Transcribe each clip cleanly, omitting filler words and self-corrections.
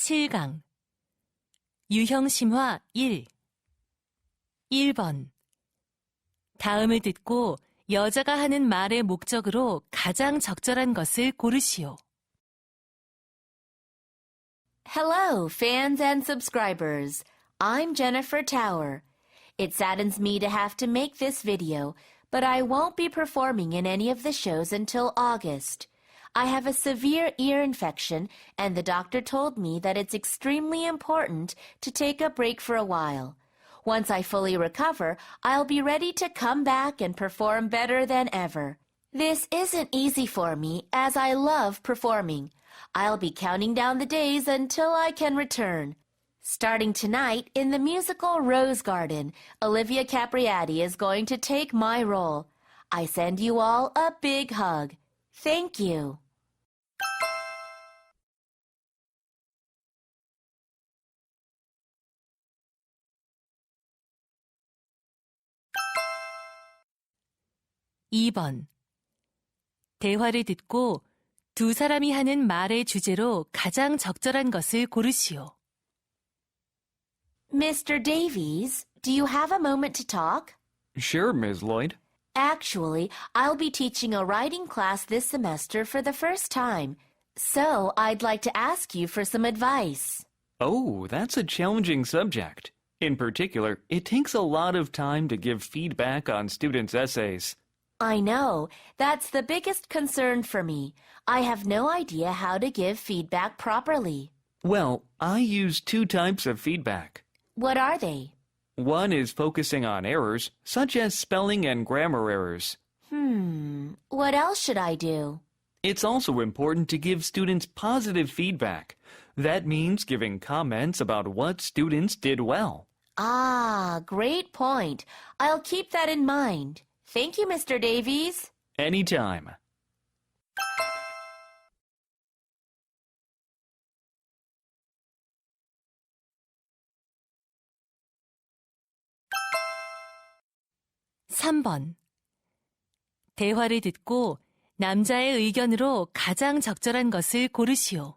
7강 유형심화 1 1번 다음을 듣고 여자가 하는 말의 목적으로 가장 적절한 것을 고르시오. Hello, fans and subscribers. I'm Jennifer Tower. It saddens me to have to make this video, but I won't be performing in any of the shows until August. I have a severe ear infection, and the doctor told me that it's extremely important to take a break for a while. Once I fully recover, I'll be ready to come back and perform better than ever. This isn't easy for me, as I love performing. I'll be counting down the days until I can return. Starting tonight, in the musical Rose Garden, Olivia Capriati is going to take my role. I send you all a big hug. Thank you. (2번) 대화를 듣고 두 사람이 하는 말의 주제로 가장 적절한 것을 고르시오. Mr. Davies, do you have a moment to talk? Sure, Ms. Lloyd. Actually, I'll be teaching a writing class this semester for the first time, so I'd like to ask you for some advice. Oh, that's a challenging subject. In particular, it takes a lot of time to give feedback on students' essays. I know. That's the biggest concern for me. I have no idea how to give feedback properly. Well, I use two types of feedback. What are they? One is focusing on errors, such as spelling and grammar errors. What else should I do? It's also important to give students positive feedback. That means giving comments about what students did well. Ah, great point. I'll keep that in mind. Thank you, Mr. Davies. Anytime. (3번) 대화를 듣고 남자의 의견으로 가장 적절한 것을 고르시오.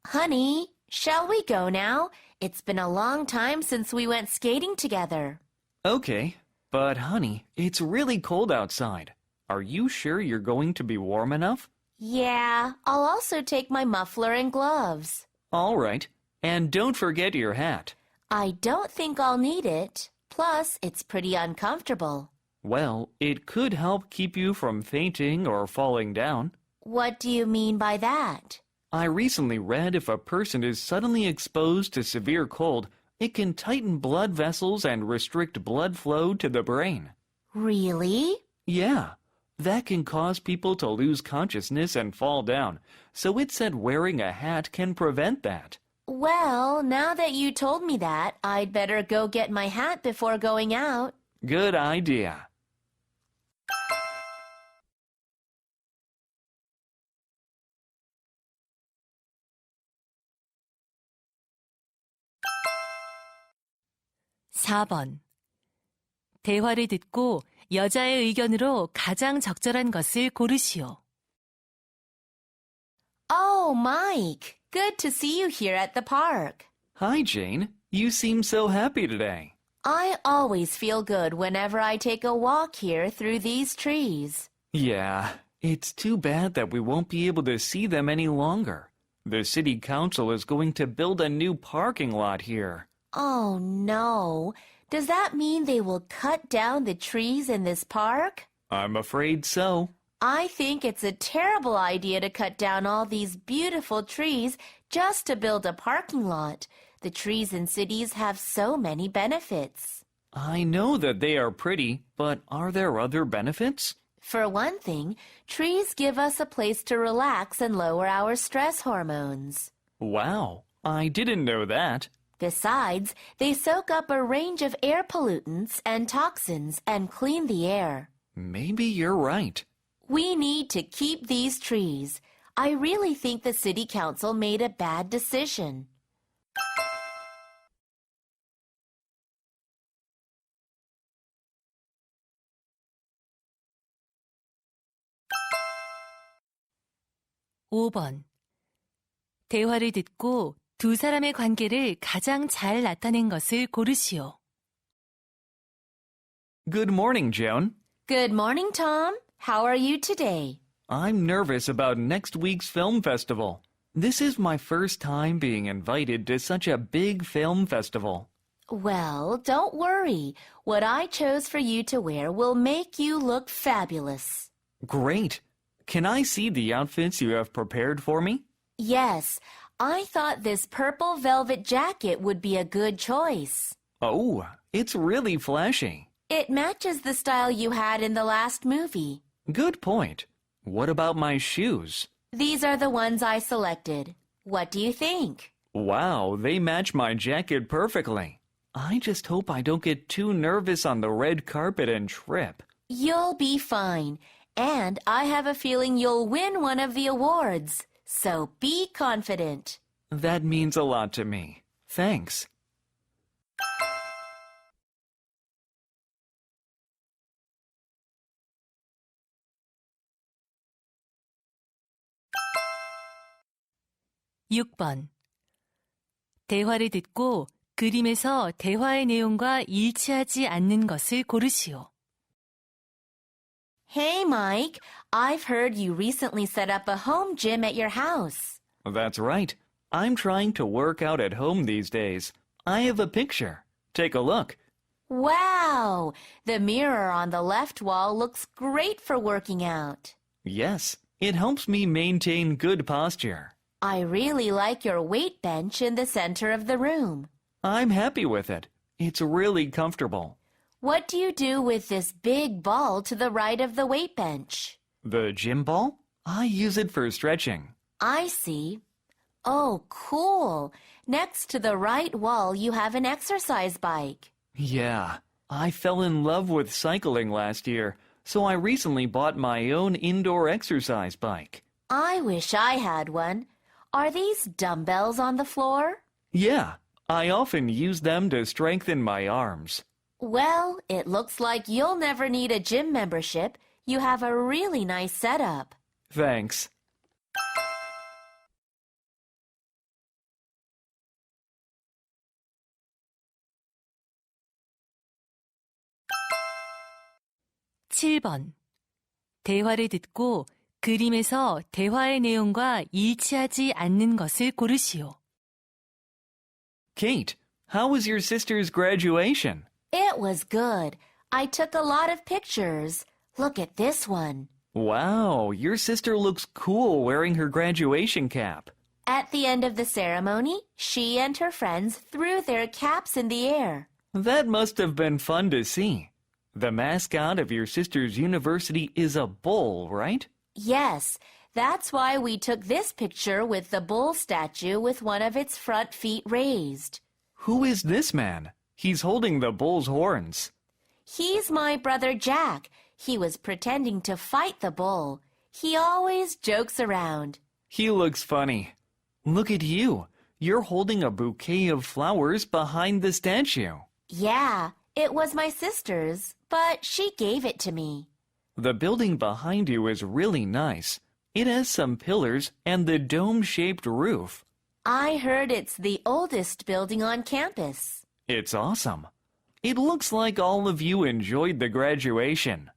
Honey, shall we go now? It's been a long time since we went skating together. Okay, but honey, it's really cold outside. Are you sure you're going to be warm enough? Yeah, I'll also take my muffler and gloves. All right, and don't forget your hat. I don't think I'll need it. Plus, it's pretty uncomfortable. Well, it could help keep you from fainting or falling down. What do you mean by that? I recently read if a person is suddenly exposed to severe cold, it can tighten blood vessels and restrict blood flow to the brain. Really? Yeah, that can cause people to lose consciousness and fall down, so it said wearing a hat can prevent that. Well, now that you told me that, I'd better go get my hat before going out. Good idea. (4번) 대화를 듣고 여자의 의견으로 가장 적절한 것을 고르시오. Oh, Mike, good to see you here at the park. Hi, Jane. You seem so happy today. I always feel good whenever I take a walk here through these trees. Yeah, it's too bad that we won't be able to see them any longer. The city council is going to build a new parking lot here. Oh, no. Does that mean they will cut down the trees in this park? I'm afraid so. I think it's a terrible idea to cut down all these beautiful trees just to build a parking lot. The trees in cities have so many benefits. I know that they are pretty, but are there other benefits? For one thing, trees give us a place to relax and lower our stress hormones. Wow, I didn't know that. Besides, they soak up a range of air pollutants and toxins and clean the air. Maybe you're right. We need to keep these trees. I really think the city council made a bad decision. (5번) 대화를 듣고 두 사람의 관계를 가장 잘 나타낸 것을 고르시오. Good morning, Joan. Good morning, Tom. How are you today? I'm nervous about next week's film festival. This is my first time being invited to such a big film festival. Well, don't worry. What I chose for you to wear will make you look fabulous. Great. Can I see the outfits you have prepared for me? Yes, I thought this purple velvet jacket would be a good choice. Oh, it's really flashy. It matches the style you had in the last movie. Good point. What about my shoes? These are the ones I selected. What do you think? Wow, they match my jacket perfectly. I just hope I don't get too nervous on the red carpet and trip. You'll be fine. And I have a feeling you'll win one of the awards. So be confident. That means a lot to me. Thanks. (6번) 대화를 듣고 그림에서 대화의 내용과 일치하지 않는 것을 고르시오. Hey, Mike. I've heard you recently set up a home gym at your house. That's right. I'm trying to work out at home these days. I have a picture. Take a look. Wow! The mirror on the left wall looks great for working out. Yes, it helps me maintain good posture. I really like your weight bench in the center of the room. I'm happy with it. It's really comfortable. What do you do with this big ball to the right of the weight bench? The gym ball? I use it for stretching. I see. Oh, cool. Next to the right wall, you have an exercise bike. Yeah, I fell in love with cycling last year, so I recently bought my own indoor exercise bike. I wish I had one. Are these dumbbells on the floor? Yeah, I often use them to strengthen my arms. Well, it looks like you'll never need a gym membership. You have a really nice setup. Thanks. (7번) 대화를 듣고 그림에서 대화의 내용과 일치하지 않는 것을 고르시오. Kate, how was your sister's graduation? It was good. I took a lot of pictures. Look at this one. Wow, your sister looks cool wearing her graduation cap. At the end of the ceremony, she and her friends threw their caps in the air. That must have been fun to see. The mascot of your sister's university is a bull, right? Yes, that's why we took this picture with the bull statue with one of its front feet raised. Who is this man? He's holding the bull's horns. He's my brother Jack. He was pretending to fight the bull. He always jokes around. He looks funny. Look at you. You're holding a bouquet of flowers behind the statue. Yeah, it was my sister's, but she gave it to me. The building behind you is really nice. It has some pillars and the dome-shaped roof. I heard it's the oldest building on campus. It's awesome. It looks like all of you enjoyed the graduation.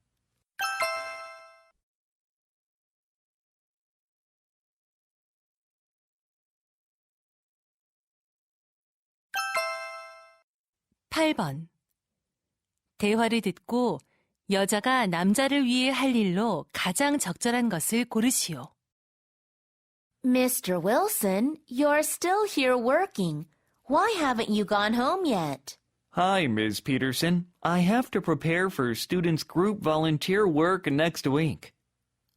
(8번) 대화를 듣고 여자가 남자를 위해 할 일로 가장 적절한 것을 고르시오. Mr. Wilson, you're still here working. Why haven't you gone home yet? Hi, Ms. Peterson. I have to prepare for students' group volunteer work next week.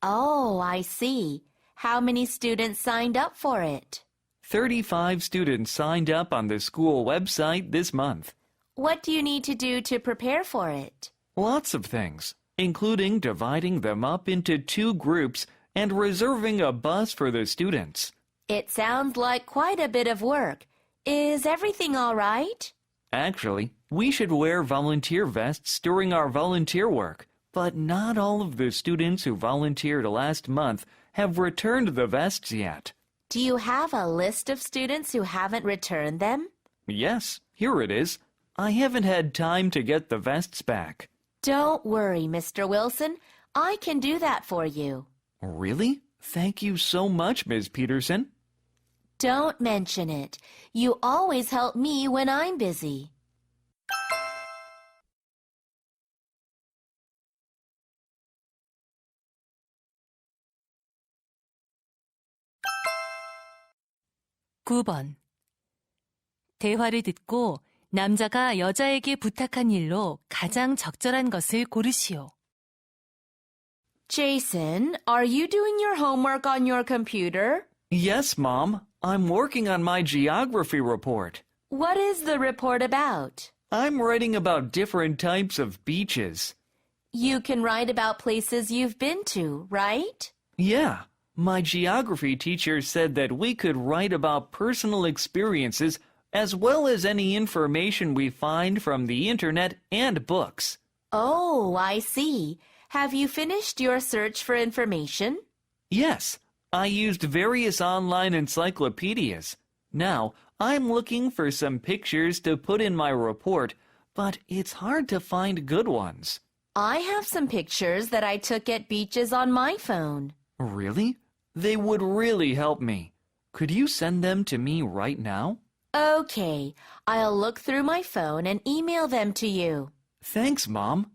Oh, I see. How many students signed up for it? 35 students signed up on the school website this month. What do you need to do to prepare for it? Lots of things, including dividing them up into 2 groups and reserving a bus for the students. It sounds like quite a bit of work. Is everything all right? Actually, we should wear volunteer vests during our volunteer work, but not all of the students who volunteered last month have returned the vests yet. Do you have a list of students who haven't returned them? Yes, here it is. I haven't had time to get the vests back. Don't worry, Mr. Wilson. I can do that for you. Really? Thank you so much, Ms. Peterson. Don't mention it. You always help me when I'm busy. (9번) 대화를 듣고 남자가 여자에게 부탁한 일로 가장 적절한 것을 고르시오. Jason, are you doing your homework on your computer? Yes, Mom. I'm working on my geography report. What is the report about? I'm writing about different types of beaches. You can write about places you've been to, right? Yeah, my geography teacher said that we could write about personal experiences as well as any information we find from the internet and books. Oh, I see. Have you finished your search for information? Yes, I used various online encyclopedias. Now, I'm looking for some pictures to put in my report, but it's hard to find good ones. I have some pictures that I took at beaches on my phone. Really? They would really help me. Could you send them to me right now? Okay, I'll look through my phone and email them to you. Thanks, Mom.